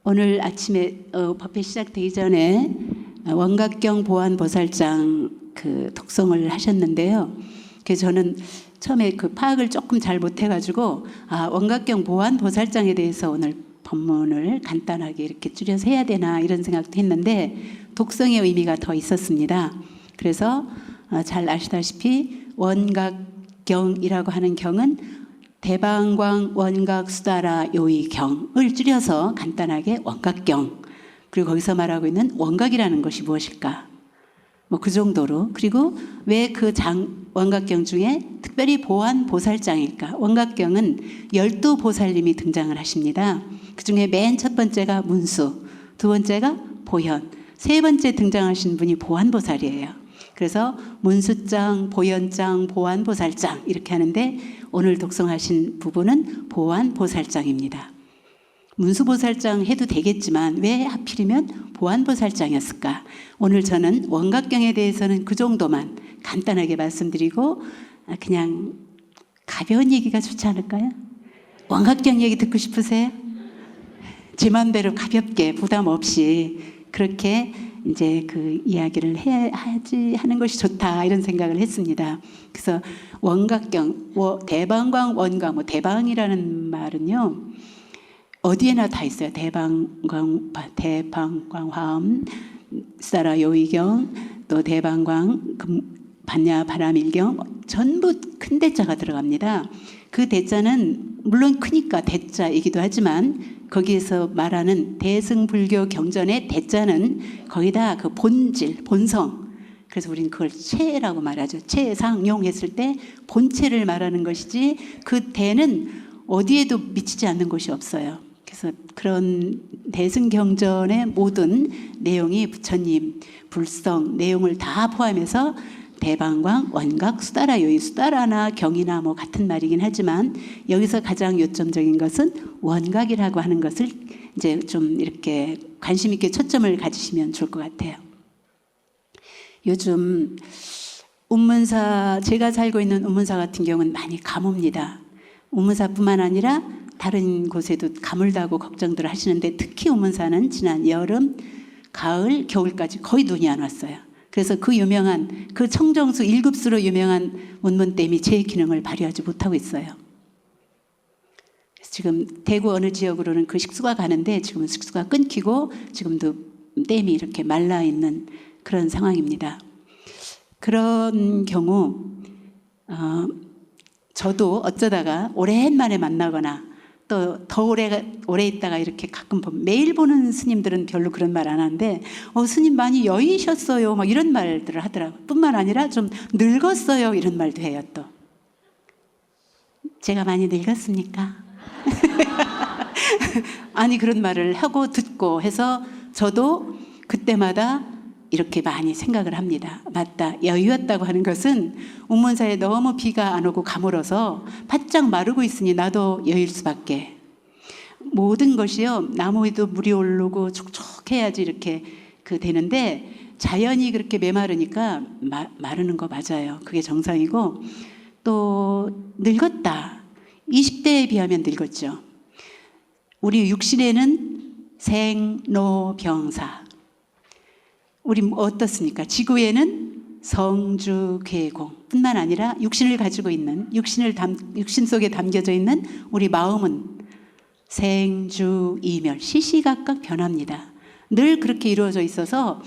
오늘 아침에 법회 시작되기 전에 원각경 보안보살장 그 독송을 하셨는데요. 그래서 저는 처음에 그 파악을 조금 잘 못해가지고 원각경 보안보살장에 대해서 오늘 법문을 간단하게 이렇게 줄여서 해야 되나 이런 생각도 했는데 독성의 의미가 더 있었습니다. 그래서 잘 아시다시피 원각경이라고 하는 경은 대방광 원각 수다라 요의경을 줄여서 간단하게 원각경, 그리고 거기서 말하고 있는 원각이라는 것이 무엇일까, 뭐 그 정도로. 그리고 왜 그 원각경 중에 특별히 보안보살장일까. 원각경은 12보살님이 등장을 하십니다. 그 중에 맨 첫 번째가 문수, 두 번째가 보현, 세 번째 등장하신 분이 보안보살이에요. 그래서 문수장, 보현장, 보안보살장 이렇게 하는데 오늘 독송하신 부분은 보안보살장입니다. 문수보살장 해도 되겠지만 왜 하필이면 보안보살장이었을까? 오늘 저는 원각경에 대해서는 그 정도만 간단하게 말씀드리고 그냥 가벼운 얘기가 좋지 않을까요? 원각경 얘기 듣고 싶으세요? 제 맘대로 가볍게 부담 없이 그렇게 이제 그 이야기를 해야지 하는 것이 좋다 이런 생각을 했습니다. 그래서 원각경, 대방광 원각, 대방이라는 말은요 어디에나 다 있어요. 대방광 화음, 수다라 요의경, 또 대방광 반야 바람일경 전부 큰 대자가 들어갑니다. 그 대자는 물론 크니까 대자이기도 하지만 거기에서 말하는 대승불교 경전의 대자는 거의 다 그 본질, 본성. 그래서 우리는 그걸 체라고 말하죠. 체상용했을 때 본체를 말하는 것이지 그 대는 어디에도 미치지 않는 곳이 없어요. 그래서 그런 대승경전의 모든 내용이 부처님 불성 내용을 다 포함해서 대방광 원각 수다라 요의, 수다라나 경이나 뭐 같은 말이긴 하지만 여기서 가장 요점적인 것은 원각이라고 하는 것을 이제 좀 이렇게 관심 있게 초점을 가지시면 좋을 것 같아요. 요즘 운문사, 제가 살고 있는 운문사 같은 경우는 많이 가뭅니다. 운문사뿐만 아니라 다른 곳에도 가물다고 걱정들 하시는데 특히 운문사는 지난 여름, 가을, 겨울까지 거의 눈이 안 왔어요. 그래서 그 유명한 그 청정수 1급수로 유명한 운문댐이 제 기능을 발휘하지 못하고 있어요. 지금 대구 어느 지역으로는 그 식수가 가는데 지금은 식수가 끊기고 지금도 댐이 이렇게 말라 있는 그런 상황입니다. 그런 경우 저도 어쩌다가 오랜만에 만나거나 또 더 오래 있다가 이렇게 가끔 매일 보는 스님들은 별로 그런 말 안 하는데 스님 많이 여의셨어요 막 이런 말들을 하더라고요. 뿐만 아니라 좀 늙었어요 이런 말도 해요. 또 제가 많이 늙었습니까? 아니 그런 말을 하고 듣고 해서 저도 그때마다 이렇게 많이 생각을 합니다. 맞다. 여유였다고 하는 것은 운문사에 너무 비가 안 오고 가물어서 바짝 마르고 있으니 나도 여유일 수밖에. 모든 것이요. 나무에도 물이 오르고 촉촉해야지 이렇게 되는데 자연이 그렇게 메마르니까 마르는 거 맞아요. 그게 정상이고 또 늙었다. 20대에 비하면 늙었죠. 우리 육신에는 생로병사. 우리 어떻습니까? 지구에는 성주괴공 뿐만 아니라 육신을 가지고 있는 육신 속에 담겨져 있는 우리 마음은 생주이멸 시시각각 변합니다. 늘 그렇게 이루어져 있어서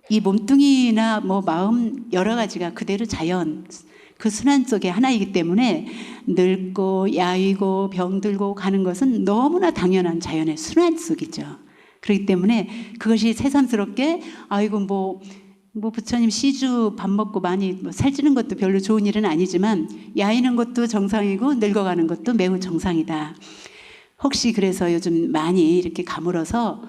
이 몸뚱이나 뭐 마음 여러 가지가 그대로 자연 그 순환 속의 하나이기 때문에 늙고 야위고 병들고 가는 것은 너무나 당연한 자연의 순환 속이죠. 그렇기 때문에 그것이 새삼스럽게 아이고 뭐 부처님 시주 밥 먹고 많이 살찌는 것도 별로 좋은 일은 아니지만 야이는 것도 정상이고 늙어가는 것도 매우 정상이다. 혹시 그래서 요즘 많이 이렇게 가물어서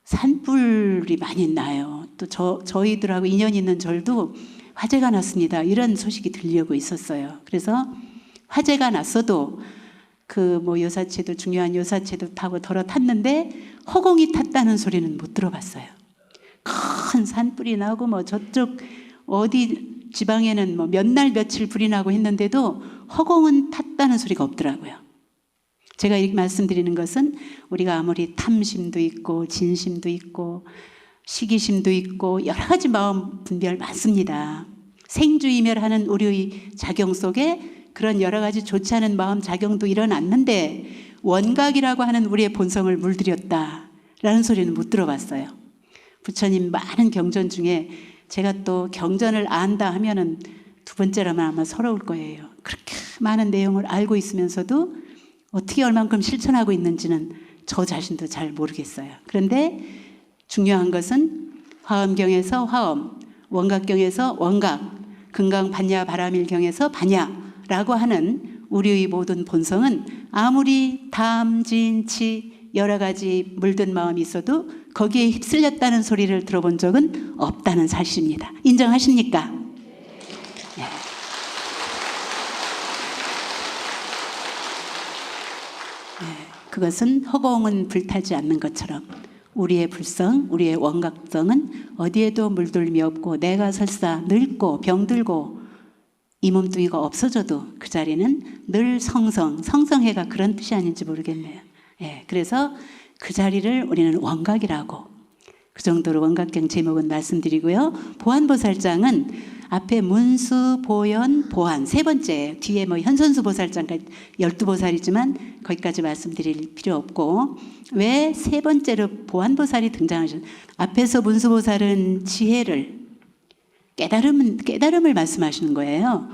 산불이 많이 나요. 또 저희들하고 인연 있는 절도 화재가 났습니다. 이런 소식이 들려오고 있었어요. 그래서 화재가 났어도 요사체도 중요한 요사체도 타고 탔는데 허공이 탔다는 소리는 못 들어봤어요. 큰 산불이 나고 저쪽 어디 지방에는 몇 날 며칠 불이 나고 했는데도 허공은 탔다는 소리가 없더라고요. 제가 이렇게 말씀드리는 것은 우리가 아무리 탐심도 있고 진심도 있고 시기심도 있고 여러 가지 마음 분별 많습니다. 생주이멸하는 우리의 작용 속에 그런 여러 가지 좋지 않은 마음 작용도 일어났는데 원각이라고 하는 우리의 본성을 물들였다라는 소리는 못 들어봤어요. 부처님 많은 경전 중에 제가 또 경전을 안다 하면은 두 번째라면 아마 서러울 거예요. 그렇게 많은 내용을 알고 있으면서도 어떻게 얼만큼 실천하고 있는지는 저 자신도 잘 모르겠어요. 그런데 중요한 것은 화엄경에서 화엄, 원각경에서 원각, 금강 반야 바라밀경에서 반야라고 하는 우리의 모든 본성은 아무리 담, 진, 치 여러 가지 물든 마음이 있어도 거기에 휩쓸렸다는 소리를 들어본 적은 없다는 사실입니다. 인정하십니까? 네. 그것은 허공은 불타지 않는 것처럼 우리의 불성, 우리의 원각성은 어디에도 물들미 없고 내가 설사 늙고 병들고 이 몸뚱이가 없어져도 그 자리는 늘 성성해가 그런 뜻이 아닌지 모르겠네요. 그래서 그 자리를 우리는 원각이라고 그 정도로 원각경 제목은 말씀드리고요. 보안보살장은 앞에 문수, 보현, 보안 세 번째 뒤에 뭐 현선수 보살장까지 12보살이지만 거기까지 말씀드릴 필요 없고 왜 세 번째로 보안보살이 등장하셨나요? 앞에서 문수보살은 지혜를 깨달음을 말씀하시는 거예요.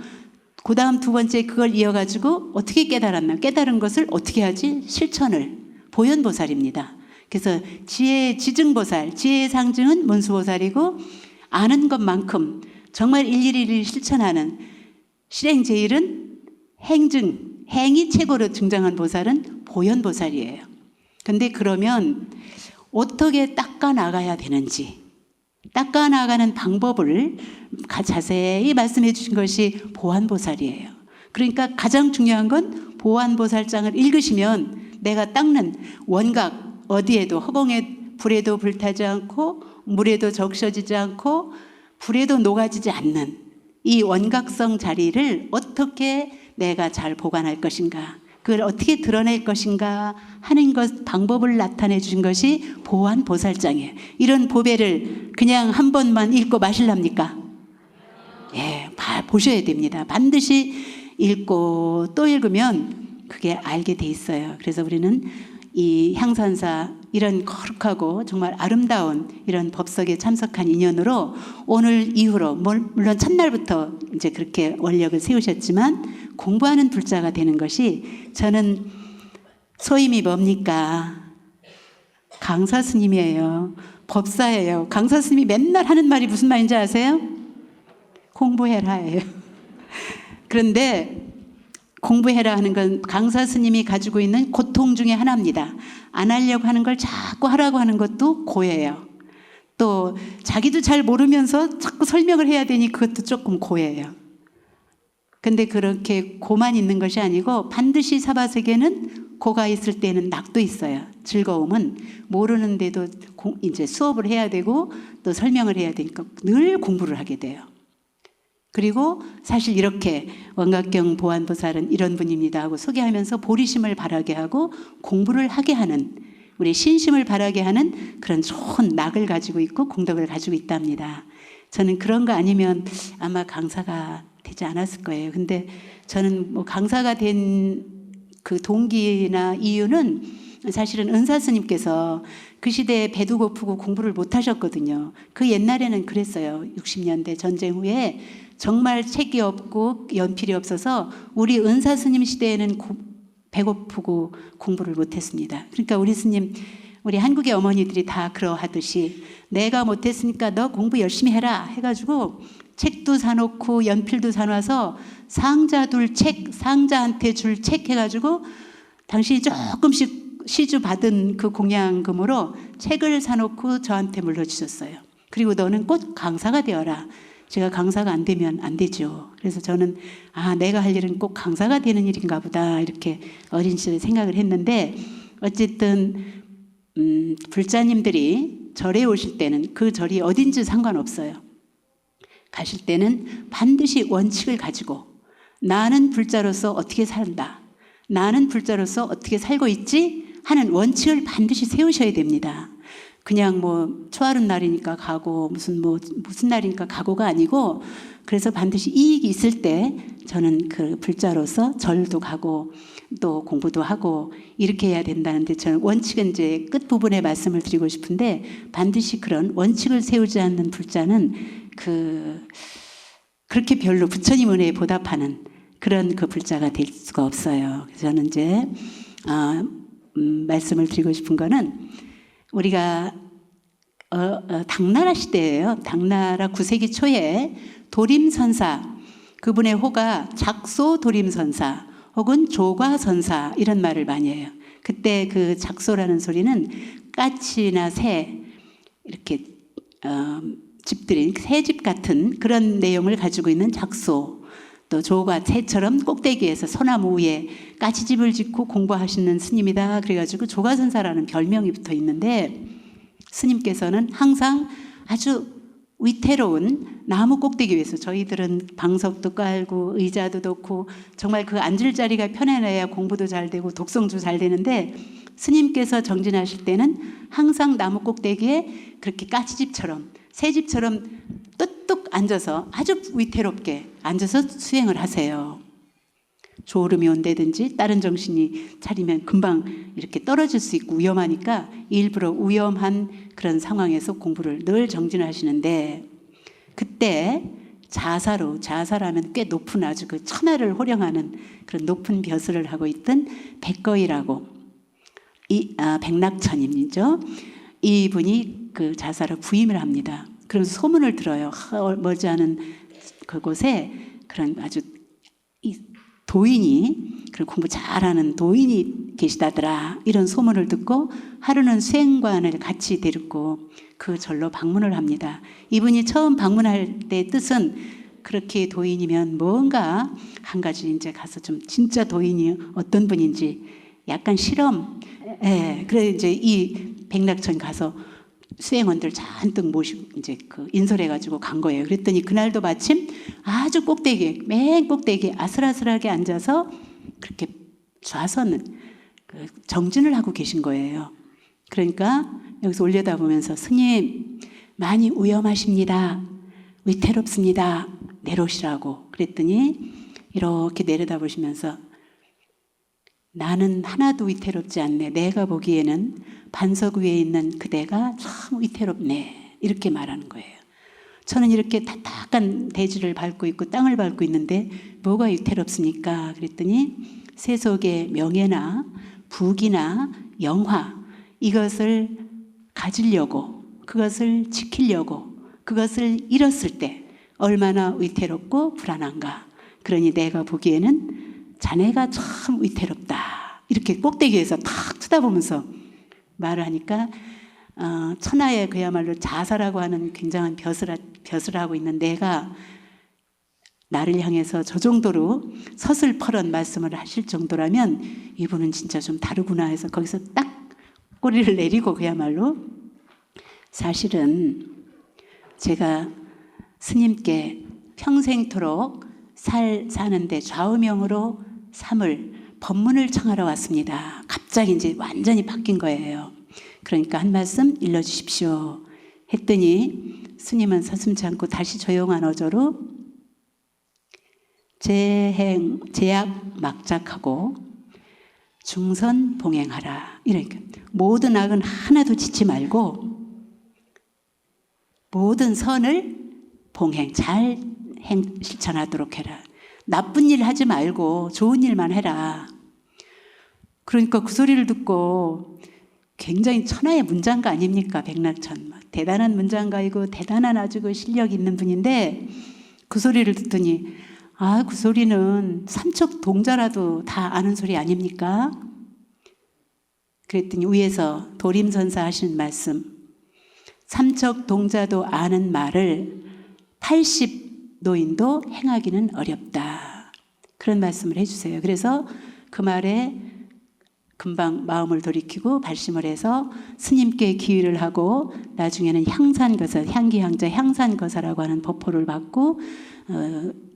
그 다음 두 번째 그걸 이어가지고 어떻게 깨달았나 깨달은 것을 어떻게 하지? 실천을 보현보살입니다. 그래서 지혜의 지증보살, 지혜의 상징은 문수보살이고 아는 것만큼 정말 일일이 실천하는 실행제일은 행이 최고로 등장한 보살은 보현보살이에요. 근데 그러면 어떻게 닦아 나가야 되는지 닦아 나가는 방법을 자세히 말씀해 주신 것이 보안보살이에요. 그러니까 가장 중요한 건 보안보살장을 읽으시면 내가 닦는 원각 어디에도 허공에 불에도 불타지 않고 물에도 적셔지지 않고 불에도 녹아지지 않는 이 원각성 자리를 어떻게 내가 잘 보관할 것인가 그걸 어떻게 드러낼 것인가 하는 것 방법을 나타내 주신 것이 보안보살장이에요. 이런 보배를 그냥 한 번만 읽고 마실랍니까? 보셔야 됩니다. 반드시 읽고 또 읽으면 그게 알게 돼 있어요. 그래서 우리는 이 향산사 이런 거룩하고 정말 아름다운 이런 법석에 참석한 인연으로 오늘 이후로 물론 첫날부터 이제 그렇게 원력을 세우셨지만 공부하는 불자가 되는 것이 저는 소임이 뭡니까? 강사 스님이에요. 법사예요. 강사 스님이 맨날 하는 말이 무슨 말인지 아세요? 공부해라예요. 그런데 공부해라 하는 건 강사 스님이 가지고 있는 고통 중에 하나입니다. 안 하려고 하는 걸 자꾸 하라고 하는 것도 고예요. 또 자기도 잘 모르면서 자꾸 설명을 해야 되니 그것도 조금 고예요. 근데 그렇게 고만 있는 것이 아니고 반드시 사바세계는 고가 있을 때는 낙도 있어요. 즐거움은 모르는데도 이제 수업을 해야 되고 또 설명을 해야 되니까 늘 공부를 하게 돼요. 그리고 사실 이렇게 원각경 보안보살은 이런 분입니다 하고 소개하면서 보리심을 바라게 하고 공부를 하게 하는 우리 신심을 바라게 하는 그런 좋은 낙을 가지고 있고 공덕을 가지고 있답니다. 저는 그런 거 아니면 아마 강사가 되지 않았을 거예요. 근데 저는 뭐 강사가 된 그 동기나 이유는 사실은 은사 스님께서 그 시대에 배도 고프고 공부를 못 하셨거든요. 그 옛날에는 그랬어요. 60년대 전쟁 후에 정말 책이 없고 연필이 없어서 우리 은사 스님 시대에는 배고프고 공부를 못했습니다. 그러니까 우리 스님, 우리 한국의 어머니들이 다 그러하듯이 내가 못했으니까 너 공부 열심히 해라 해가지고 책도 사놓고 연필도 사놔서 상자한테 줄 책 해가지고 당신이 조금씩 시주 받은 그 공양금으로 책을 사놓고 저한테 물려주셨어요. 그리고 너는 꼭 강사가 되어라. 제가 강사가 안 되면 안 되죠. 그래서 저는 내가 할 일은 꼭 강사가 되는 일인가 보다 이렇게 어린 시절에 생각을 했는데 어쨌든 불자님들이 절에 오실 때는 그 절이 어딘지 상관없어요. 가실 때는 반드시 원칙을 가지고 나는 불자로서 어떻게 산다. 나는 불자로서 어떻게 살고 있지? 하는 원칙을 반드시 세우셔야 됩니다. 그냥 뭐 초하룻 날이니까 가고 무슨 날이니까 가고가 아니고, 그래서 반드시 이익이 있을 때 저는 그 불자로서 절도 가고 또 공부도 하고 이렇게 해야 된다는데, 저는 원칙은 이제 끝부분에 말씀을 드리고 싶은데, 반드시 그런 원칙을 세우지 않는 불자는 그렇게 별로 부처님 은혜에 보답하는 그런 그 불자가 될 수가 없어요. 그래서 저는 이제 말씀을 드리고 싶은 거는, 우리가 당나라 시대예요. 당나라 9세기 초에 도림선사, 그분의 호가 작소도림선사 혹은 조과선사 이런 말을 많이 해요. 그때 그 작소라는 소리는 까치나 새, 이렇게 집들이 새집 같은 그런 내용을 가지고 있는 작소, 또 조과 새처럼 꼭대기에서 소나무 위에 까치집을 짓고 공부하시는 스님이다. 그래가지고 조과선사라는 별명이 붙어 있는데, 스님께서는 항상 아주 위태로운 나무 꼭대기 위에서, 저희들은 방석도 깔고 의자도 놓고 정말 그 앉을 자리가 편해야 공부도 잘 되고 독성도 잘 되는데, 스님께서 정진하실 때는 항상 나무 꼭대기에 그렇게 까치집처럼 새집처럼 뚝뚝 앉아서 아주 위태롭게 앉아서 수행을 하세요. 졸음이 온다든지 다른 정신이 차리면 금방 이렇게 떨어질 수 있고 위험하니까 일부러 위험한 그런 상황에서 공부를 늘 정진하시는데, 그때 자사라면 꽤 높은 아주 그 천하를 호령하는 그런 높은 벼슬을 하고 있던 백거이라고, 백낙천임이죠. 이분이 그 자사를 부임을 합니다. 그러면서 소문을 들어요. 멀지 않은 그곳에 그런 아주 도인이, 그리고 공부 잘하는 도인이 계시다더라, 이런 소문을 듣고 하루는 수행관을 같이 데리고 그 절로 방문을 합니다. 이분이 처음 방문할 때 뜻은, 그렇게 도인이면 뭔가 한 가지 이제 가서 좀 진짜 도인이 어떤 분인지 약간 실험, 그래 이제 이 백낙천 가서 수행원들 잔뜩 모시고 이제 그 인솔해가지고 간 거예요. 그랬더니 그날도 마침 아주 꼭대기에, 맨 꼭대기에 아슬아슬하게 앉아서 그렇게 좌선 정진을 하고 계신 거예요. 그러니까 여기서 올려다보면서, 스님 많이 위험하십니다, 위태롭습니다, 내려오시라고 그랬더니 이렇게 내려다보시면서, 나는 하나도 위태롭지 않네. 내가 보기에는 반석 위에 있는 그대가 참 위태롭네. 이렇게 말하는 거예요. 저는 이렇게 타탁한 대지를 밟고 있고 땅을 밟고 있는데 뭐가 위태롭습니까? 그랬더니 세속의 명예나 부귀나 영화, 이것을 가지려고, 그것을 지키려고, 그것을 잃었을 때 얼마나 위태롭고 불안한가. 그러니 내가 보기에는 자네가 참 위태롭다. 이렇게 꼭대기에서 탁 쳐다보면서 말을 하니까, 천하에 그야말로 자사라고 하는 굉장한 벼슬을 하고 있는 내가 나를 향해서 저 정도로 서슬퍼런 말씀을 하실 정도라면 이분은 진짜 좀 다르구나 해서 거기서 딱 꼬리를 내리고, 그야말로 사실은 제가 스님께 평생토록 사는데 좌우명으로 삼을 법문을 청하러 왔습니다. 갑자기 이제 완전히 바뀐 거예요. 그러니까 한 말씀 일러주십시오 했더니, 스님은 서슴지 않고 다시 조용한 어조로 제약 막작하고 중선 봉행하라. 이러니까 모든 악은 하나도 짓지 말고 모든 선을 봉행, 잘 실천하도록 해라. 나쁜 일 하지 말고 좋은 일만 해라. 그러니까 그 소리를 듣고 굉장히 천하의 문장가 아닙니까? 백낙천. 대단한 문장가이고 대단한 아주 그 실력 있는 분인데, 그 소리를 듣더니 그 소리는 삼척 동자라도 다 아는 소리 아닙니까? 그랬더니 위에서 도림선사 하시는 말씀, 삼척 동자도 아는 말을 80노인도 행하기는 어렵다. 그런 말씀을 해주세요. 그래서 그 말에 금방 마음을 돌이키고 발심을 해서 스님께 기의를 하고, 나중에는 향산거사, 향기향자 향산거사라고 하는 법호를 받고,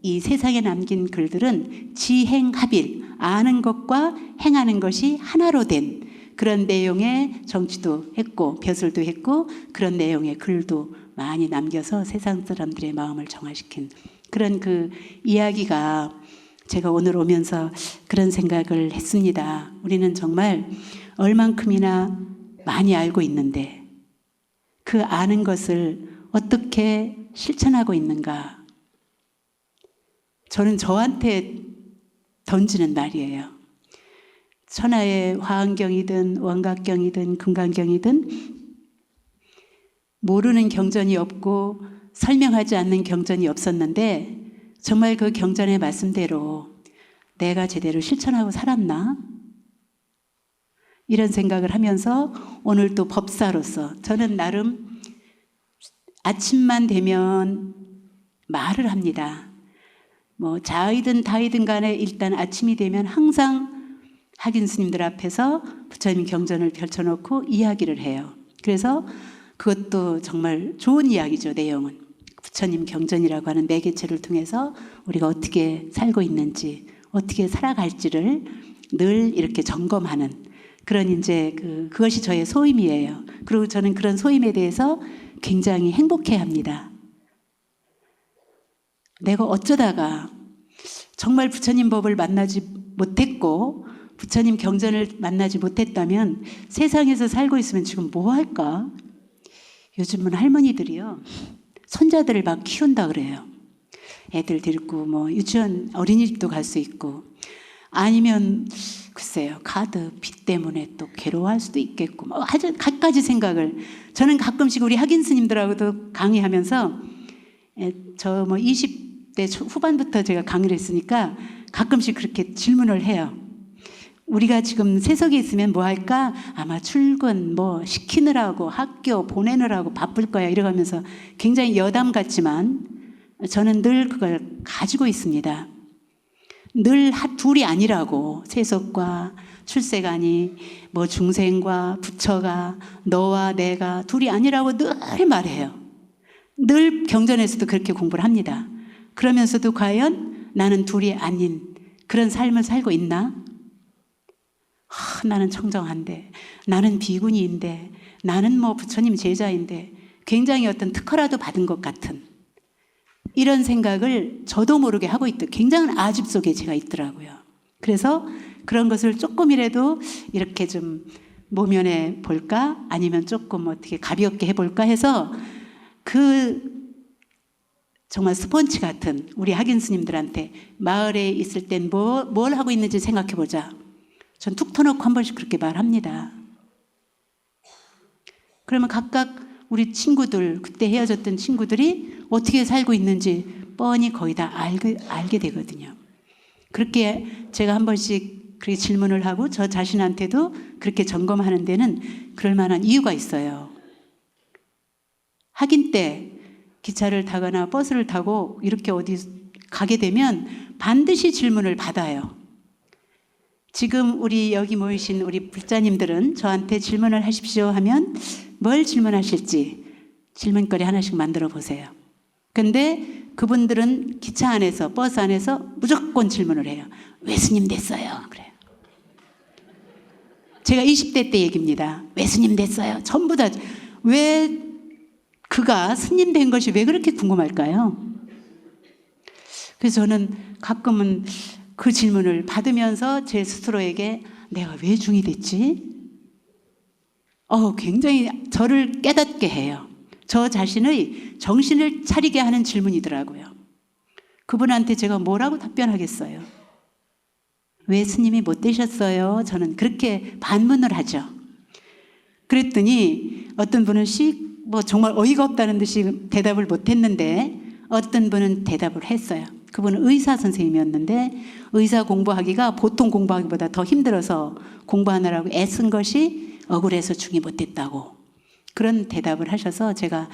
이 세상에 남긴 글들은 지행합일, 아는 것과 행하는 것이 하나로 된 그런 내용의 정치도 했고 벼슬도 했고 그런 내용의 글도 많이 남겨서 세상 사람들의 마음을 정화시킨 그런 그 이야기가 제가 오늘 오면서 그런 생각을 했습니다. 우리는 정말 얼만큼이나 많이 알고 있는데 그 아는 것을 어떻게 실천하고 있는가? 저는 저한테 던지는 말이에요. 천하의 화엄경이든 원각경이든 금강경이든 모르는 경전이 없고 설명하지 않는 경전이 없었는데 정말 그 경전의 말씀대로 내가 제대로 실천하고 살았나? 이런 생각을 하면서 오늘 또 법사로서 저는 나름 아침만 되면 말을 합니다. 뭐 자이든 다이든 간에 일단 아침이 되면 항상 학인 스님들 앞에서 부처님 경전을 펼쳐놓고 이야기를 해요. 그래서 그것도 정말 좋은 이야기죠. 내용은 부처님 경전이라고 하는 매개체를 통해서 우리가 어떻게 살고 있는지 어떻게 살아갈지를 늘 이렇게 점검하는 그런 이제 그것이 저의 소임이에요. 그리고 저는 그런 소임에 대해서 굉장히 행복해합니다. 내가 어쩌다가 정말 부처님 법을 만나지 못했고 부처님 경전을 만나지 못했다면 세상에서 살고 있으면 지금 뭐 할까? 요즘은 할머니들이요 손자들을 막 키운다 그래요. 애들 데리고 뭐 유치원 어린이집도 갈 수 있고 아니면 글쎄요 카드 빚 때문에 또 괴로워할 수도 있겠고 뭐 아주 갖가지 생각을 저는 가끔씩 우리 학인 스님들하고도 강의하면서 저 뭐 20대 후반부터 제가 강의를 했으니까 가끔씩 그렇게 질문을 해요. 우리가 지금 세속에 있으면 뭐 할까? 아마 출근 뭐 시키느라고 학교 보내느라고 바쁠 거야 이러면서 굉장히 여담 같지만 저는 늘 그걸 가지고 있습니다. 늘 둘이 아니라고 세속과 출세관이 뭐 중생과 부처가 너와 내가 둘이 아니라고 늘 말해요. 늘 경전에서도 그렇게 공부를 합니다. 그러면서도 과연 나는 둘이 아닌 그런 삶을 살고 있나? 나는 청정한데 나는 비구니인데 나는 뭐 부처님 제자인데 굉장히 어떤 특허라도 받은 것 같은 이런 생각을 저도 모르게 하고 있다. 굉장한 아집 속에 제가 있더라고요. 그래서 그런 것을 조금이라도 이렇게 좀 모면해 볼까 아니면 조금 어떻게 가볍게 해볼까 해서 정말 스펀지 같은 우리 학인 스님들한테 마을에 있을 땐 뭘 하고 있는지 생각해 보자. 전 툭 터놓고 한 번씩 그렇게 말합니다. 그러면 각각 우리 친구들 그때 헤어졌던 친구들이 어떻게 살고 있는지 뻔히 거의 다 알게 되거든요. 그렇게 제가 한 번씩 그렇게 질문을 하고 저 자신한테도 그렇게 점검하는 데는 그럴 만한 이유가 있어요. 학인 때 기차를 타거나 버스를 타고 이렇게 어디 가게 되면 반드시 질문을 받아요. 지금 우리 여기 모이신 우리 불자님들은 저한테 질문을 하십시오 하면 뭘 질문하실지 질문거리 하나씩 만들어 보세요. 근데 그분들은 기차 안에서 버스 안에서 무조건 질문을 해요. 왜 스님 됐어요? 그래요. 제가 20대 때 얘기입니다. 왜 스님 됐어요? 전부 다 왜 그가 스님 된 것이 왜 그렇게 궁금할까요? 그래서 저는 가끔은 그 질문을 받으면서 제 스스로에게 내가 왜 중이 됐지? 굉장히 저를 깨닫게 해요. 저 자신의 정신을 차리게 하는 질문이더라고요. 그분한테 제가 뭐라고 답변하겠어요? 왜 스님이 못 되셨어요? 저는 그렇게 반문을 하죠. 그랬더니 어떤 분은 뭐 정말 어이가 없다는 듯이 대답을 못했는데 어떤 분은 대답을 했어요. 그분은 의사 선생님이었는데 의사 공부하기가 보통 공부하기보다 더 힘들어서 공부하느라고 애쓴 것이 억울해서 중이 못됐다고 그런 대답을 하셔서 제가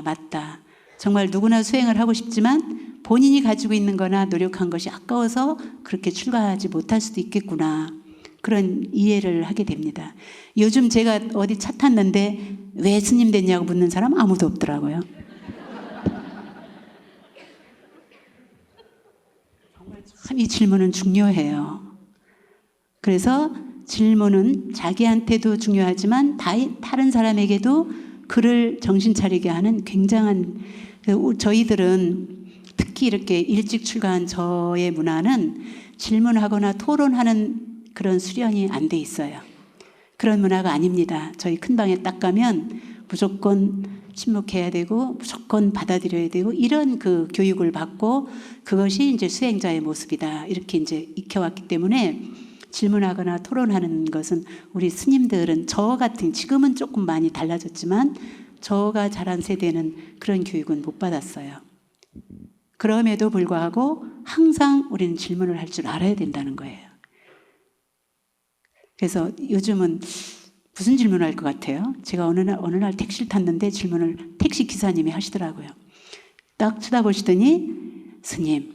맞다. 정말 누구나 수행을 하고 싶지만 본인이 가지고 있는 거나 노력한 것이 아까워서 그렇게 출가하지 못할 수도 있겠구나. 그런 이해를 하게 됩니다. 요즘 제가 어디 차 탔는데 왜 스님 됐냐고 묻는 사람 아무도 없더라고요. 정말 참 이 질문은 중요해요. 그래서 질문은 자기한테도 중요하지만 다른 사람에게도 그를 정신 차리게 하는 굉장한, 저희들은 특히 이렇게 일찍 출가한 저의 문화는 질문하거나 토론하는 그런 수련이 안 돼 있어요. 그런 문화가 아닙니다. 저희 큰 방에 딱 가면 무조건 침묵해야 되고 무조건 받아들여야 되고 이런 그 교육을 받고 그것이 이제 수행자의 모습이다. 이렇게 이제 익혀왔기 때문에 질문하거나 토론하는 것은 우리 스님들은 저 같은, 지금은 조금 많이 달라졌지만 저가 자란 세대는 그런 교육은 못 받았어요. 그럼에도 불구하고 항상 우리는 질문을 할 줄 알아야 된다는 거예요. 그래서 요즘은 무슨 질문을 할 것 같아요? 제가 어느 날 택시를 탔는데 질문을 택시 기사님이 하시더라고요. 딱 쳐다보시더니 스님,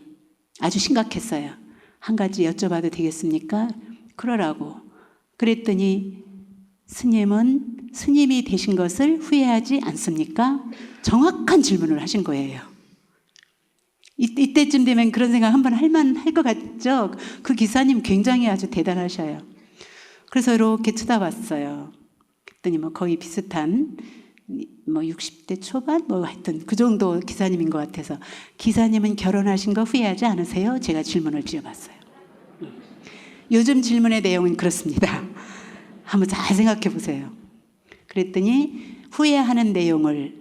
아주 심각했어요. 한 가지 여쭤봐도 되겠습니까? 그러라고. 그랬더니 스님은 스님이 되신 것을 후회하지 않습니까? 정확한 질문을 하신 거예요. 이때쯤 되면 그런 생각 한번 할 만할 것 같죠? 그 기사님 굉장히 아주 대단하셔요. 그래서 이렇게 쳐다봤어요. 그랬더니 뭐 거의 비슷한 뭐 60대 초반 뭐 하여튼 그 정도 기사님인 것 같아서, 기사님은 결혼하신 거 후회하지 않으세요? 제가 질문을 지어봤어요. 요즘 질문의 내용은 그렇습니다. 한번 잘 생각해 보세요. 그랬더니 후회하는 내용을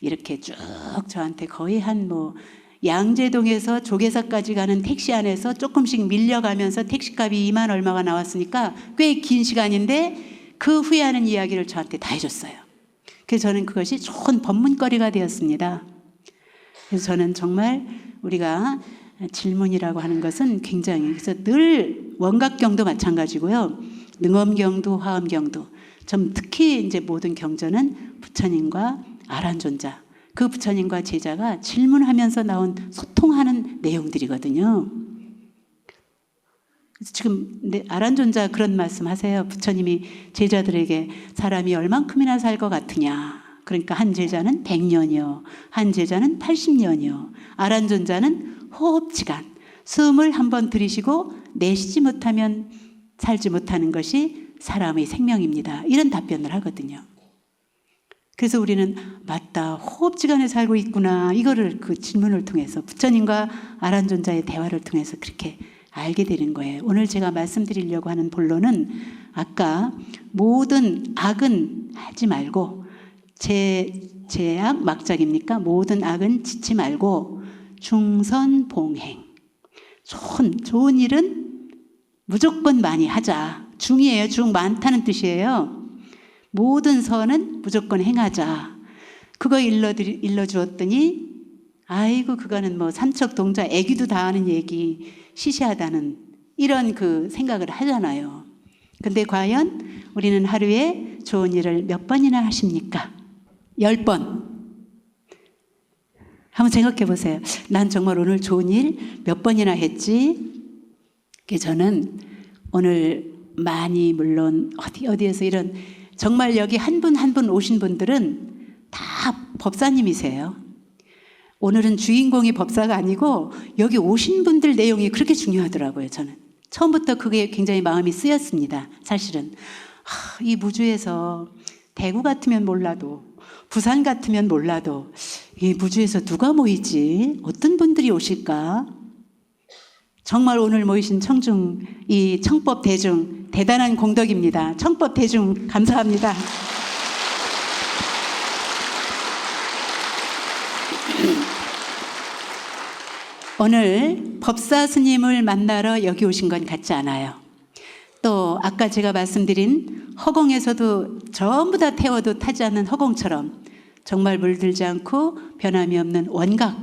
이렇게 쭉 저한테 거의 한 뭐 양재동에서 조계사까지 가는 택시 안에서 조금씩 밀려가면서 택시값이 2만 얼마가 나왔으니까 꽤 긴 시간인데 그 후회하는 이야기를 저한테 다 해줬어요. 그래서 저는 그것이 좋은 법문거리가 되었습니다. 그래서 저는 정말 우리가 질문이라고 하는 것은 굉장히, 그래서 늘 원각경도 마찬가지고요. 능엄경도 화엄경도 좀 특히 이제 모든 경전은 부처님과 아란존자, 그 부처님과 제자가 질문하면서 나온 소통하는 내용들이거든요. 지금 아란존자 그런 말씀 하세요. 부처님이 제자들에게 사람이 얼만큼이나 살 것 같으냐. 그러니까 한 제자는 100년이요. 한 제자는 80년이요. 아란존자는 호흡지간, 숨을 한번 들이쉬고 내쉬지 못하면 살지 못하는 것이 사람의 생명입니다. 이런 답변을 하거든요. 그래서 우리는 맞다, 호흡지간에 살고 있구나, 이거를 그 질문을 통해서 부처님과 아란존자의 대화를 통해서 그렇게 알게 되는 거예요. 오늘 제가 말씀드리려고 하는 본론은 아까 모든 악은 하지 말고, 제악 막작입니까? 모든 악은 짓지 말고 중선봉행, 좋은 일은 무조건 많이 하자. 중이에요. 중 많다는 뜻이에요. 모든 선은 무조건 행하자. 그거 일러주었더니 아이고 그거는 뭐 삼척동자 애기도 다 아는 얘기, 시시하다는 이런 그 생각을 하잖아요. 근데 과연 우리는 하루에 좋은 일을 몇 번이나 하십니까? 10번. 한번 생각해 보세요. 난 정말 오늘 좋은 일 몇 번이나 했지? 저는 오늘 많이, 물론 어디에서 이런, 정말 여기 한 분 한 분 오신 분들은 다 법사님이세요. 오늘은 주인공이 법사가 아니고 여기 오신 분들 내용이 그렇게 중요하더라고요. 저는 처음부터 그게 굉장히 마음이 쓰였습니다. 사실은 이 무주에서 대구 같으면 몰라도, 부산 같으면 몰라도 이 무주에서 누가 모이지? 어떤 분들이 오실까? 정말 오늘 모이신 청중, 이 청법대중 대단한 공덕입니다. 청법대중 감사합니다. 오늘 법사 스님을 만나러 여기 오신 건 같지 않아요. 또 아까 제가 말씀드린 허공에서도 전부 다 태워도 타지 않는 허공처럼 정말 물들지 않고 변함이 없는 원각,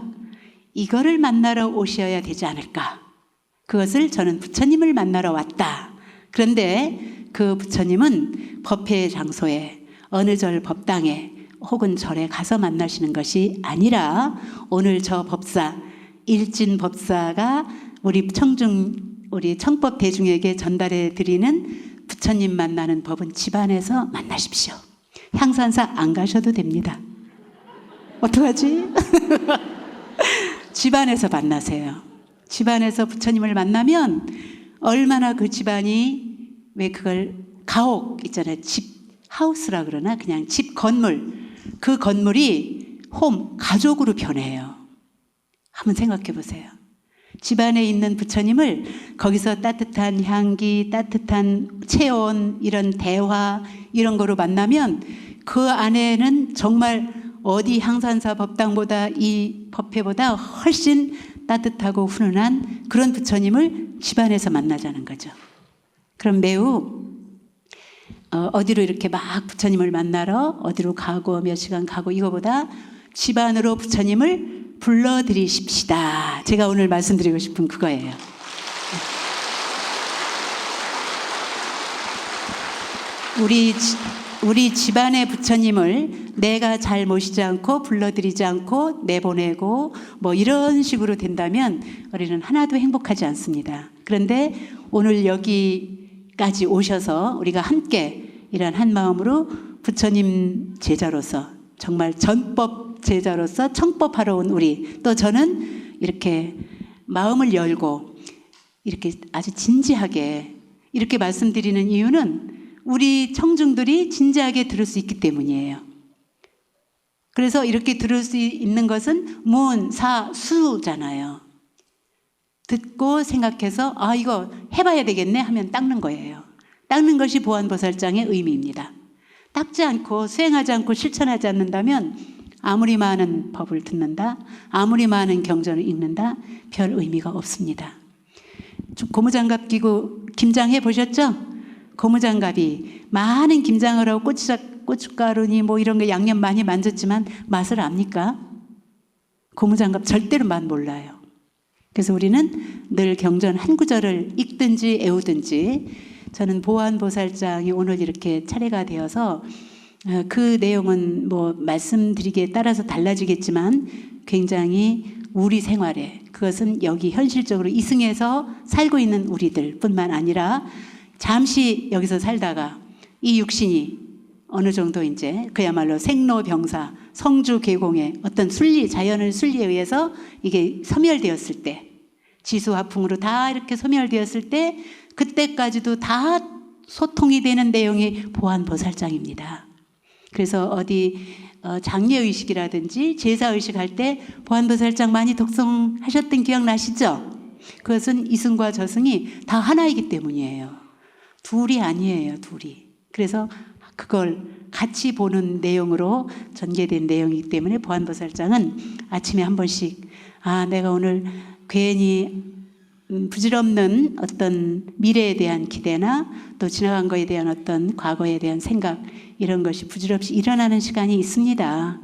이거를 만나러 오셔야 되지 않을까. 그것을 저는 부처님을 만나러 왔다. 그런데 그 부처님은 법회의 장소에, 어느 절 법당에 혹은 절에 가서 만나시는 것이 아니라 오늘 저 법사, 일진 법사가 우리 청법 대중에게 전달해 드리는 부처님 만나는 법은 집안에서 만나십시오. 향산사 안 가셔도 됩니다. 어떡하지? 집안에서 만나세요. 집안에서 부처님을 만나면 얼마나 그 집안이 왜 그걸 가옥 있잖아요. 집 하우스라 그러나 그냥 집 건물, 그 건물이 가족으로 변해요. 한번 생각해 보세요. 집안에 있는 부처님을 거기서 따뜻한 향기, 따뜻한 체온, 이런 대화 이런 거로 만나면 그 안에는 정말 어디 향산사 법당보다 이 법회보다 훨씬 따뜻하고 훈훈한 그런 부처님을 집안에서 만나자는 거죠. 그럼 매우 어디로 이렇게 막 부처님을 만나러 어디로 가고 몇 시간 가고 이거보다 집안으로 부처님을 불러들이십시다. 제가 오늘 말씀드리고 싶은 그거예요. 우리 집안의 부처님을 내가 잘 모시지 않고 불러들이지 않고 내보내고 뭐 이런 식으로 된다면 우리는 하나도 행복하지 않습니다. 그런데 오늘 여기까지 오셔서 우리가 함께 이런 한 마음으로 부처님 제자로서 정말 전법 제자로서 청법하러 온 우리, 또 저는 이렇게 마음을 열고 이렇게 아주 진지하게 이렇게 말씀드리는 이유는 우리 청중들이 진지하게 들을 수 있기 때문이에요. 그래서 이렇게 들을 수 있는 것은 문, 사, 수잖아요. 듣고 생각해서 이거 해봐야 되겠네 하면 닦는 거예요. 닦는 것이 보안보살장의 의미입니다. 닦지 않고 수행하지 않고 실천하지 않는다면 아무리 많은 법을 듣는다, 아무리 많은 경전을 읽는다, 별 의미가 없습니다. 고무장갑 끼고 김장해 보셨죠? 고무장갑이 많은 김장을 하고 고춧가루니 뭐 이런 거 양념 많이 만졌지만 맛을 압니까? 고무장갑 절대로 맛 몰라요. 그래서 우리는 늘 경전 한 구절을 읽든지 애우든지, 저는 보안보살장이 오늘 이렇게 차례가 되어서 그 내용은 뭐 말씀드리기에 따라서 달라지겠지만 굉장히 우리 생활에, 그것은 여기 현실적으로 이승에서 살고 있는 우리들 뿐만 아니라 잠시 여기서 살다가 이 육신이 어느 정도 이제 그야말로 생로병사, 성주계공의 어떤 자연의 순리에 의해서 이게 소멸되었을 때, 지수화풍으로 다 이렇게 소멸되었을 때, 그때까지도 다 소통이 되는 내용이 보안보살장입니다. 그래서 어디 장례의식이라든지 제사의식 할 때 보안보살장 많이 독송하셨던 기억나시죠? 그것은 이승과 저승이 다 하나이기 때문이에요. 둘이 아니에요, 둘이. 그래서 그걸 같이 보는 내용으로 전개된 내용이기 때문에 보안보살장은 아침에 한 번씩 내가 오늘 괜히 부질없는 어떤 미래에 대한 기대나 또 지나간 거에 대한 어떤 과거에 대한 생각, 이런 것이 부질없이 일어나는 시간이 있습니다.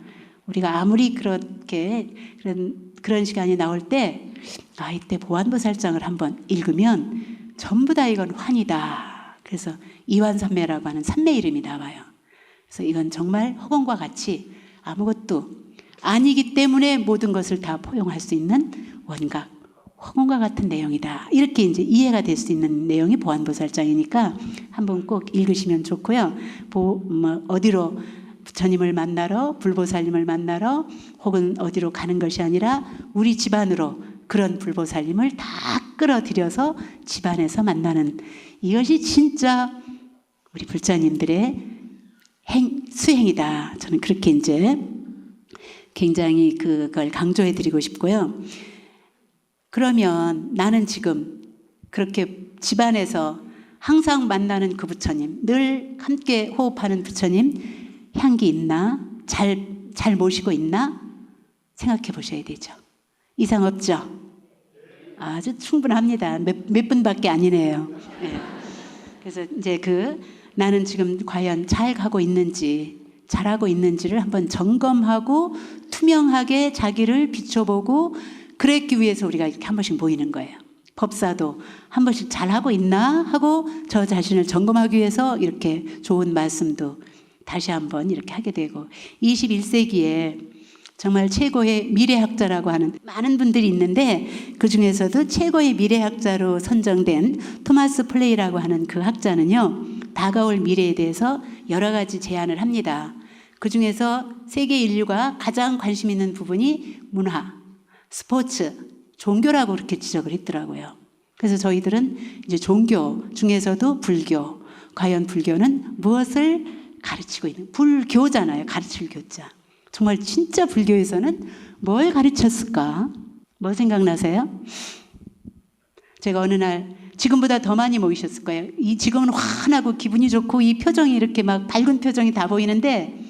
우리가 아무리 그렇게 그런 시간이 나올 때 이때 보안보살장을 한번 읽으면 전부 다 이건 환이다. 그래서 이완삼매라고 하는 삼매 이름이 나와요. 그래서 이건 정말 허공과 같이 아무것도 아니기 때문에 모든 것을 다 포용할 수 있는 원각, 허공과 같은 내용이다. 이렇게 이제 이해가 될 수 있는 내용이 보안보살장이니까 한번 꼭 읽으시면 좋고요. 어디로 부처님을 만나러, 불보살님을 만나러 혹은 어디로 가는 것이 아니라 우리 집안으로 그런 불보살님을 다 끌어들여서 집안에서 만나는, 이것이 진짜 우리 불자님들의 수행이다. 저는 그렇게 이제 굉장히 그걸 강조해 드리고 싶고요. 그러면 나는 지금 그렇게 집안에서 항상 만나는 그 부처님, 늘 함께 호흡하는 부처님 향기 있나? 잘 모시고 있나? 생각해 보셔야 되죠. 이상 없죠? 아주 충분합니다. 몇 분밖에 아니네요. 네. 그래서 이제 나는 지금 과연 잘 가고 있는지, 잘하고 있는지를 한번 점검하고 투명하게 자기를 비춰보고, 그랬기 위해서 우리가 이렇게 한 번씩 모이는 거예요. 법사도 한 번씩 잘하고 있나 하고 저 자신을 점검하기 위해서 이렇게 좋은 말씀도 다시 한번 이렇게 하게 되고, 21세기에 정말 최고의 미래학자라고 하는 많은 분들이 있는데 그 중에서도 최고의 미래학자로 선정된 토마스 플레이라고 하는 그 학자는요, 다가올 미래에 대해서 여러 가지 제안을 합니다. 그 중에서 세계 인류가 가장 관심 있는 부분이 문화, 스포츠, 종교라고 그렇게 지적을 했더라고요. 그래서 저희들은 이제 종교 중에서도 불교, 과연 불교는 무엇을 가르치고 있는, 불교잖아요. 가르칠 교자. 정말 진짜 불교에서는 뭘 가르쳤을까? 뭐 생각나세요? 제가 어느 날, 지금보다 더 많이 모이셨을 거예요. 지금은 환하고 기분이 좋고 이 표정이 이렇게 막 밝은 표정이 다 보이는데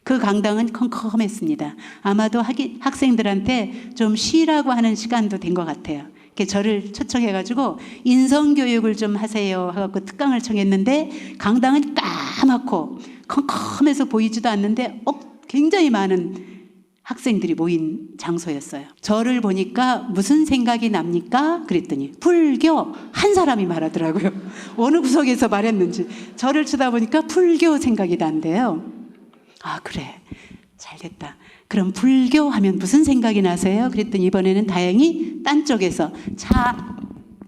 그 강당은 컴컴했습니다. 아마도 학생들한테 좀 쉬라고 하는 시간도 된 것 같아요. 저를 초청해가지고 인성교육을 좀 하세요 하고 특강을 청했는데 강당은 까맣고 컴컴해서 보이지도 않는데 굉장히 많은 학생들이 모인 장소였어요. 저를 보니까 무슨 생각이 납니까? 그랬더니 불교, 한 사람이 말하더라고요. 어느 구석에서 말했는지. 저를 쳐다보니까 불교 생각이 난대요. 아, 그래, 잘됐다. 그럼 불교 하면 무슨 생각이 나세요? 그랬더니 이번에는 다행히 딴 쪽에서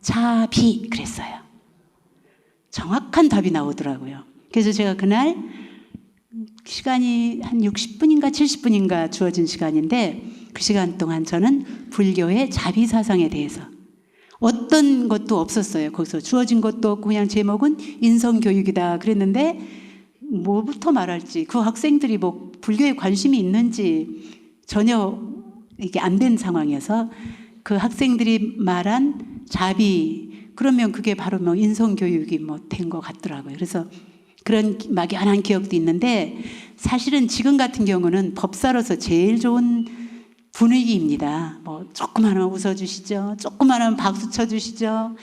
자비 그랬어요. 정확한 답이 나오더라고요. 그래서 제가 그날 시간이 한 60분인가 70분인가 주어진 시간인데 그 시간 동안 저는 불교의 자비 사상에 대해서 어떤 것도 없었어요. 거기서 주어진 것도 없고 그냥 제목은 인성교육이다 그랬는데 뭐부터 말할지, 그 학생들이 뭐 불교에 관심이 있는지 전혀 이게 안 된 상황이어서 그 학생들이 말한 자비, 그러면 그게 바로 뭐 인성교육이 뭐 된 것 같더라고요. 그래서 그런 막연한 기억도 있는데 사실은 지금 같은 경우는 법사로서 제일 좋은 분위기입니다. 뭐 조금 하면 웃어주시죠. 조금 하면 박수 쳐주시죠.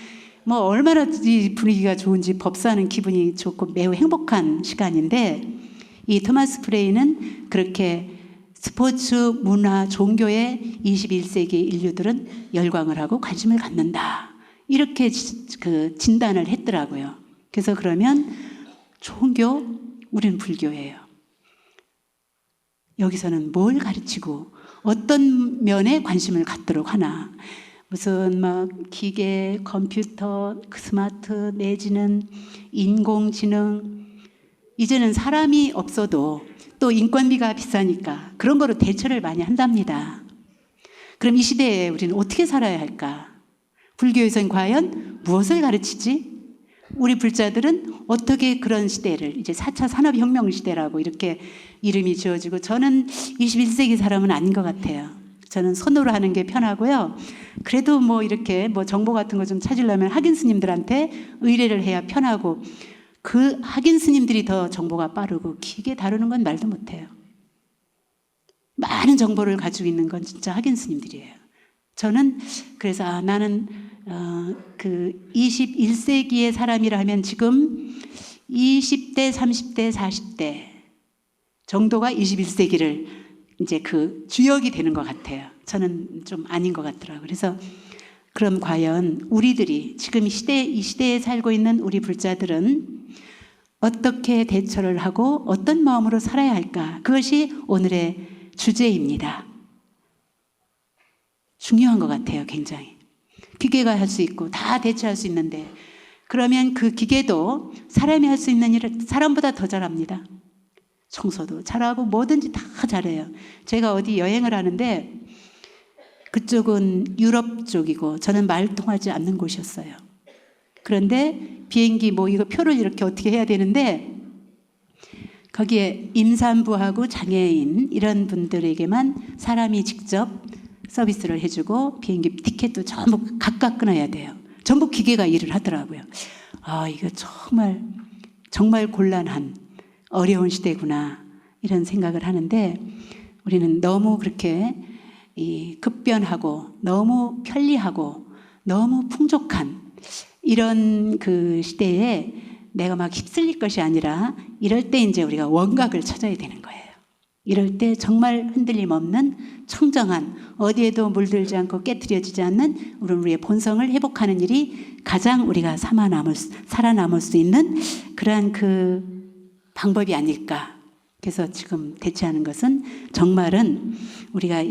뭐 얼마나 이 분위기가 좋은지 법사는 기분이 좋고 매우 행복한 시간인데 이 토마스 프레이는 그렇게 스포츠, 문화, 종교에 21세기 인류들은 열광을 하고 관심을 갖는다. 이렇게 그 진단을 했더라고요. 그래서 그러면 종교, 우리는 불교예요. 여기서는 뭘 가르치고 어떤 면에 관심을 갖도록 하나. 무슨 막 기계, 컴퓨터, 스마트 내지는 인공지능. 이제는 사람이 없어도 또 인건비가 비싸니까 그런 거로 대처를 많이 한답니다. 그럼 이 시대에 우리는 어떻게 살아야 할까? 불교에서는 과연 무엇을 가르치지? 우리 불자들은 어떻게 그런 시대를, 이제 4차 산업혁명 시대라고 이렇게 이름이 지어지고, 저는 21세기 사람은 아닌 것 같아요. 저는 손으로 하는 게 편하고요. 그래도 뭐 이렇게 뭐 정보 같은 거 좀 찾으려면 학인 스님들한테 의뢰를 해야 편하고, 그 학인 스님들이 더 정보가 빠르고 기계 다루는 건 말도 못해요. 많은 정보를 가지고 있는 건 진짜 학인 스님들이에요. 저는 그래서 나는 그 21세기의 사람이라면 지금 20대, 30대, 40대 정도가 21세기를 이제 그 주역이 되는 것 같아요. 저는 좀 아닌 것 같더라고요. 그래서 그럼 과연 우리들이 지금 이 시대에 살고 있는 우리 불자들은 어떻게 대처를 하고 어떤 마음으로 살아야 할까? 그것이 오늘의 주제입니다. 중요한 것 같아요, 굉장히. 기계가 할 수 있고 다 대체할 수 있는데, 그러면 그 기계도 사람이 할 수 있는 일을 사람보다 더 잘합니다. 청소도 잘하고 뭐든지 다 잘해요. 제가 어디 여행을 하는데 그쪽은 유럽 쪽이고 저는 말 통하지 않는 곳이었어요. 그런데 비행기 뭐 이거 표를 이렇게 어떻게 해야 되는데 거기에 임산부하고 장애인 이런 분들에게만 사람이 직접 서비스를 해주고 비행기 티켓도 전부 각각 끊어야 돼요. 전부 기계가 일을 하더라고요. 아, 이거 정말 곤란한 어려운 시대구나 이런 생각을 하는데, 우리는 너무 그렇게 급변하고 너무 편리하고 너무 풍족한 이런 그 시대에 내가 막 휩쓸릴 것이 아니라, 이럴 때 이제 우리가 원각을 찾아야 되는 거예요. 이럴 때 정말 흔들림 없는 청정한, 어디에도 물들지 않고 깨트려지지 않는 우리의 본성을 회복하는 일이 가장 우리가 살아남을 수 있는 그러한 그 방법이 아닐까. 그래서 지금 대체하는 것은 정말은 우리가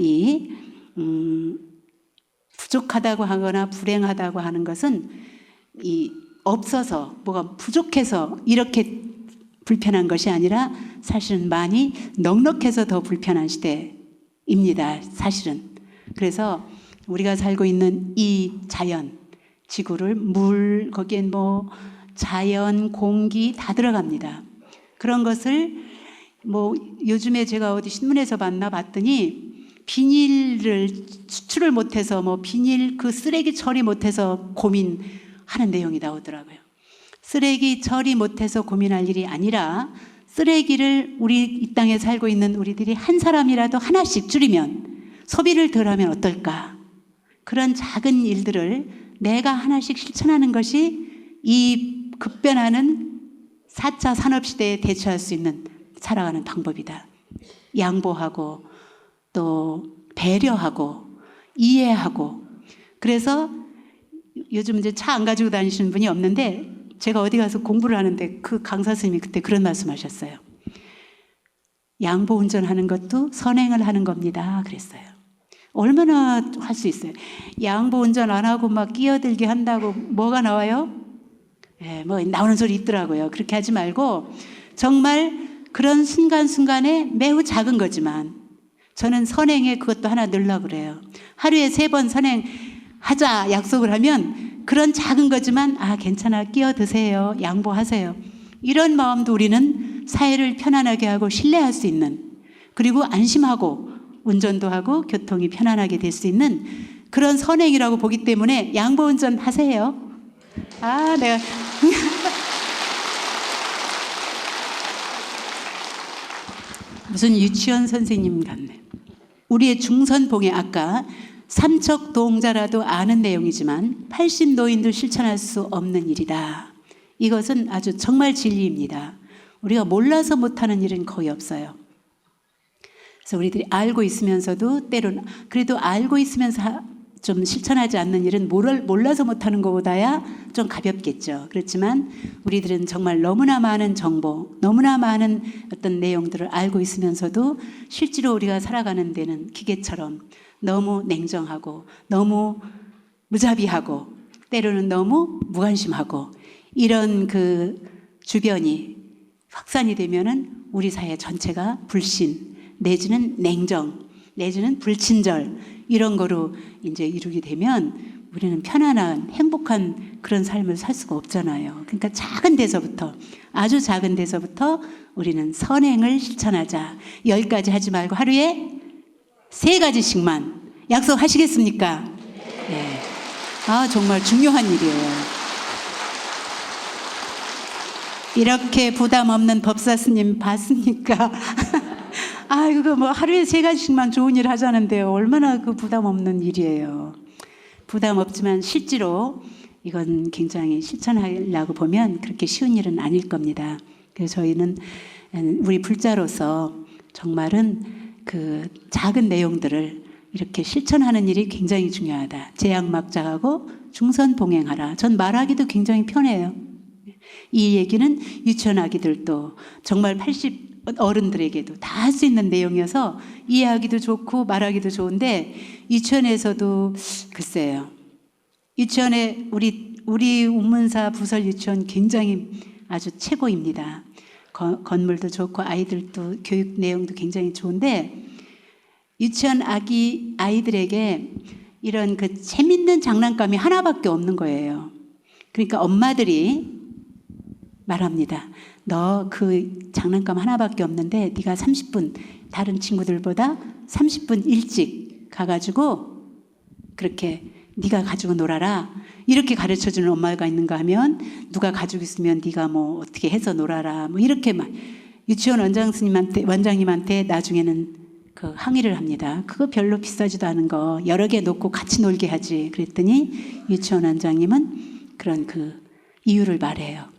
부족하다고 하거나 불행하다고 하는 것은 없어서 뭐가 부족해서 이렇게 불편한 것이 아니라 사실은 많이 넉넉해서 더 불편한 시대입니다. 사실은. 그래서 우리가 살고 있는 이 자연, 지구를 거기엔 뭐 자연, 공기 다 들어갑니다. 그런 것을 뭐 요즘에 제가 어디 신문에서 봤더니 비닐을 수출을 못해서 뭐 비닐 그 쓰레기 처리 못해서 고민하는 내용이 나오더라고요. 쓰레기 처리 못해서 고민할 일이 아니라 쓰레기를 우리 이 땅에 살고 있는 우리들이 한 사람이라도 하나씩 줄이면, 소비를 덜하면 어떨까? 그런 작은 일들을 내가 하나씩 실천하는 것이 이 급변하는 4차 산업시대에 대처할 수 있는 살아가는 방법이다. 양보하고 또 배려하고 이해하고. 그래서 요즘 이제 차 안 가지고 다니시는 분이 없는데 제가 어디 가서 공부를 하는데 그 강사 선생님이 그때 그런 말씀하셨어요. 양보 운전하는 것도 선행을 하는 겁니다. 그랬어요. 얼마나 할 수 있어요. 양보 운전 안 하고 막 끼어들게 한다고 뭐가 나와요? 뭐 나오는 소리 있더라고요. 그렇게 하지 말고 정말 그런 순간순간에 매우 작은 거지만 저는 선행에 그것도 하나 넣으려고 그래요. 하루에 3번 선행하자 약속을 하면 그런 작은 거지만 괜찮아, 끼어드세요, 양보하세요. 이런 마음도 우리는 사회를 편안하게 하고 신뢰할 수 있는, 그리고 안심하고 운전도 하고 교통이 편안하게 될 수 있는 그런 선행이라고 보기 때문에 양보 운전 하세요. 내가 무슨 유치원 선생님 같네. 우리의 중선봉에 아까 삼척동자라도 아는 내용이지만 80노인도 실천할 수 없는 일이다. 이것은 아주 정말 진리입니다. 우리가 몰라서 못하는 일은 거의 없어요. 그래서 우리들이 알고 있으면서도 때로는, 그래도 알고 있으면서 좀 실천하지 않는 일은 몰라서 못하는 것보다야 좀 가볍겠죠. 그렇지만 우리들은 정말 너무나 많은 정보, 너무나 많은 어떤 내용들을 알고 있으면서도 실제로 우리가 살아가는 데는 기계처럼 너무 냉정하고 너무 무자비하고 때로는 너무 무관심하고 이런 그 주변이 확산이 되면은 우리 사회 전체가 불신 내지는 냉정 내지는 불친절 이런 거로 이제 이루게 되면 우리는 편안한 행복한 그런 삶을 살 수가 없잖아요. 그러니까 작은 데서부터, 아주 작은 데서부터 우리는 선행을 실천하자. 10가지 하지 말고 하루에 3가지씩만 약속하시겠습니까? 네. 정말 중요한 일이에요. 이렇게 부담 없는 법사 스님 봤습니까? 이거 뭐 하루에 3가지씩만 좋은 일 하자는데요. 얼마나 그 부담 없는 일이에요. 부담 없지만 실제로 이건 굉장히 실천하려고 보면 그렇게 쉬운 일은 아닐 겁니다. 그래서 저희는 우리 불자로서 정말은 그 작은 내용들을 이렇게 실천하는 일이 굉장히 중요하다. 제약막장하고 중선봉행하라. 전 말하기도 굉장히 편해요. 이 얘기는 유치원 아기들도 정말 80 어른들에게도 다 할 수 있는 내용이어서 이해하기도 좋고 말하기도 좋은데 유치원에서도 글쎄요. 유치원에 우리 우문사 부설 유치원 굉장히 아주 최고입니다. 건물도 좋고 아이들도 교육 내용도 굉장히 좋은데 유치원 아이들에게 이런 그 재밌는 장난감이 하나밖에 없는 거예요. 그러니까 엄마들이 말합니다. 너 그 장난감 하나밖에 없는데 네가 30분 다른 친구들보다 30분 일찍 가가지고 그렇게 네가 가지고 놀아라. 이렇게 가르쳐주는 엄마가 있는가 하면 누가 가지고 있으면 네가 뭐 어떻게 해서 놀아라. 뭐 이렇게 막 유치원 원장님한테 나중에는 그 항의를 합니다. 그거 별로 비싸지도 않은 거 여러 개 놓고 같이 놀게 하지. 그랬더니 유치원 원장님은 그런 그 이유를 말해요.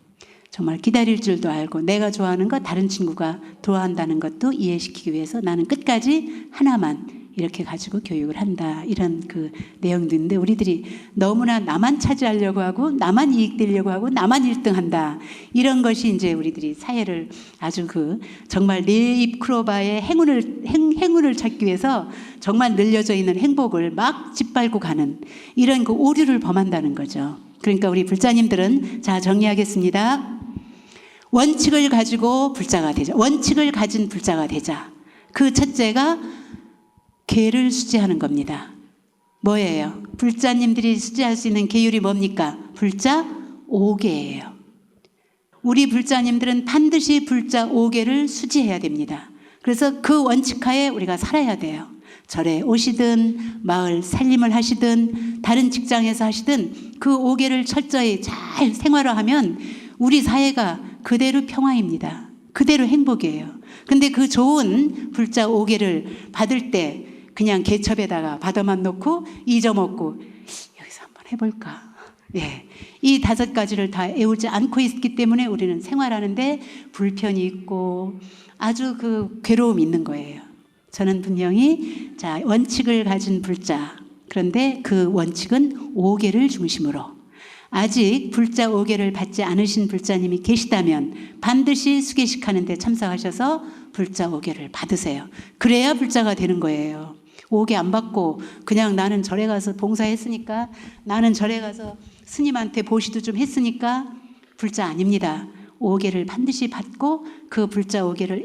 정말 기다릴 줄도 알고 내가 좋아하는 거 다른 친구가 좋아한다는 것도 이해시키기 위해서 나는 끝까지 하나만 이렇게 가지고 교육을 한다. 이런 그 내용도 있는데 우리들이 너무나 나만 차지하려고 하고 나만 이익되려고 하고 나만 1등한다. 이런 것이 이제 우리들이 사회를 아주 그 정말 내 입 크로바의 행운을 찾기 위해서 정말 늘려져 있는 행복을 막 짓밟고 가는 이런 그 오류를 범한다는 거죠. 그러니까 우리 불자님들은 자 정리하겠습니다. 원칙을 가지고 불자가 되자. 원칙을 가진 불자가 되자. 그 첫째가 계를 수지하는 겁니다. 뭐예요? 불자님들이 수지할 수 있는 계율이 뭡니까? 불자 5개예요. 우리 불자님들은 반드시 불자 5개를 수지해야 됩니다. 그래서 그 원칙하에 우리가 살아야 돼요. 절에 오시든 마을 살림을 하시든 다른 직장에서 하시든 그 5개를 철저히 잘 생활화하면 우리 사회가 그대로 평화입니다. 그대로 행복이에요. 근데 그 좋은 불자 5개를 받을 때 그냥 개첩에다가 받아만 놓고 잊어먹고 여기서 한번 해볼까. 네. 이 5가지를 다 애우지 않고 있기 때문에 우리는 생활하는데 불편이 있고 아주 그 괴로움이 있는 거예요. 저는 분명히 자 원칙을 가진 불자, 그런데 그 원칙은 5개를 중심으로 아직 불자 5개를 받지 않으신 불자님이 계시다면 반드시 수계식 하는데 참석하셔서 불자 5개를 받으세요. 그래야 불자가 되는 거예요. 5개 안 받고 그냥 나는 절에 가서 봉사했으니까, 나는 절에 가서 스님한테 보시도 좀 했으니까 불자 아닙니다. 5개를 반드시 받고 그 불자 5개를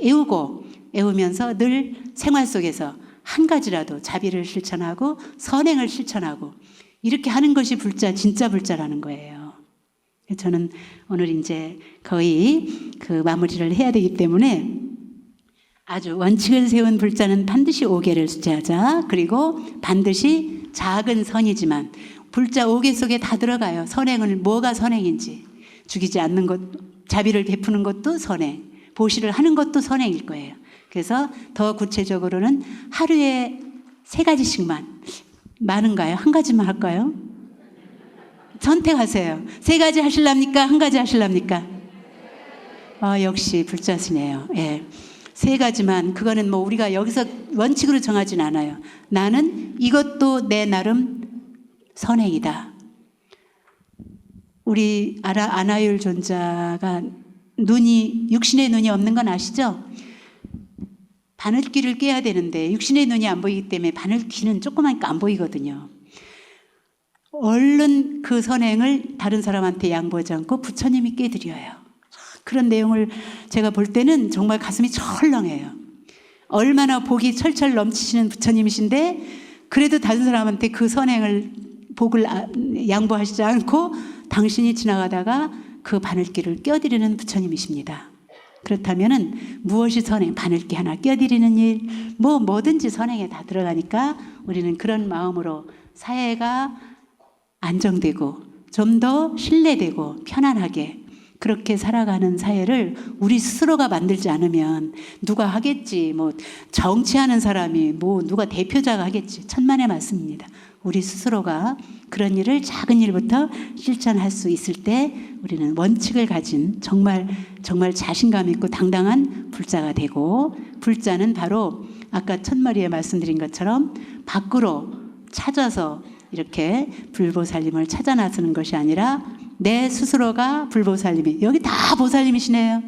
애우면서 늘 생활 속에서 한 가지라도 자비를 실천하고 선행을 실천하고 이렇게 하는 것이 불자, 진짜 불자라는 거예요. 저는 오늘 이제 거의 그 마무리를 해야 되기 때문에 아주 원칙을 세운 불자는 반드시 5개를 수제하자. 그리고 반드시 작은 선이지만 불자 5개 속에 다 들어가요. 선행은 뭐가 선행인지. 죽이지 않는 것, 자비를 베푸는 것도 선행, 보시를 하는 것도 선행일 거예요. 그래서 더 구체적으로는 하루에 3가지씩만, 많은가요? 한 가지만 할까요? 선택하세요. 3가지 하실랍니까? 1가지 하실랍니까? 역시 불자시네요. 예. 3가지만, 그거는 뭐 우리가 여기서 원칙으로 정하진 않아요. 나는 이것도 내 나름 선행이다. 우리 안하율 존자가 육신의 눈이 없는 건 아시죠? 바늘귀를 꿰야 되는데 육신의 눈이 안 보이기 때문에 바늘귀는 조그마니까 안 보이거든요. 얼른 그 선행을 다른 사람한테 양보하지 않고 부처님이 꿰드려요. 그런 내용을 제가 볼 때는 정말 가슴이 철렁해요. 얼마나 복이 철철 넘치시는 부처님이신데 그래도 다른 사람한테 그 선행을 복을 양보하시지 않고 당신이 지나가다가 그 바늘귀를 껴드리는 부처님이십니다. 그렇다면은 무엇이 선행, 바늘귀 하나 껴드리는 일, 뭐든지 선행에 다 들어가니까 우리는 그런 마음으로 사회가 안정되고 좀 더 신뢰되고 편안하게 그렇게 살아가는 사회를 우리 스스로가 만들지 않으면 누가 하겠지. 정치하는 사람이 누가 대표자가 하겠지. 천만의 말씀입니다. 우리 스스로가 그런 일을 작은 일부터 실천할 수 있을 때 우리는 원칙을 가진 정말 자신감 있고 당당한 불자가 되고, 불자는 바로 아까 첫머리에 말씀드린 것처럼 밖으로 찾아서 이렇게 불보살님을 찾아 나서는 것이 아니라 내 스스로가 불보살님이, 여기 다 보살님이시네요.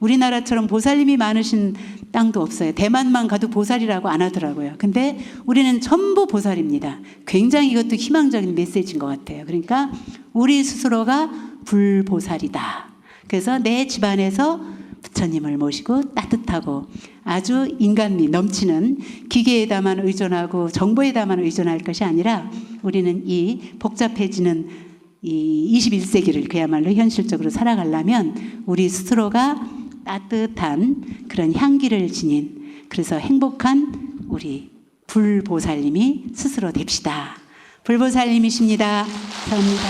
우리나라처럼 보살님이 많으신 땅도 없어요. 대만만 가도 보살이라고 안 하더라고요. 근데 우리는 전부 보살입니다. 굉장히 이것도 희망적인 메시지인 것 같아요. 그러니까 우리 스스로가 불보살이다. 그래서 내 집안에서 부처님을 모시고 따뜻하고 아주 인간미 넘치는 기계에다만 의존하고 정보에다만 의존할 것이 아니라 우리는 이 복잡해지는 이 21세기를 그야말로 현실적으로 살아가려면 우리 스스로가 따뜻한 그런 향기를 지닌, 그래서 행복한 우리 불보살님이 스스로 됩시다. 불보살님이십니다. 감사합니다.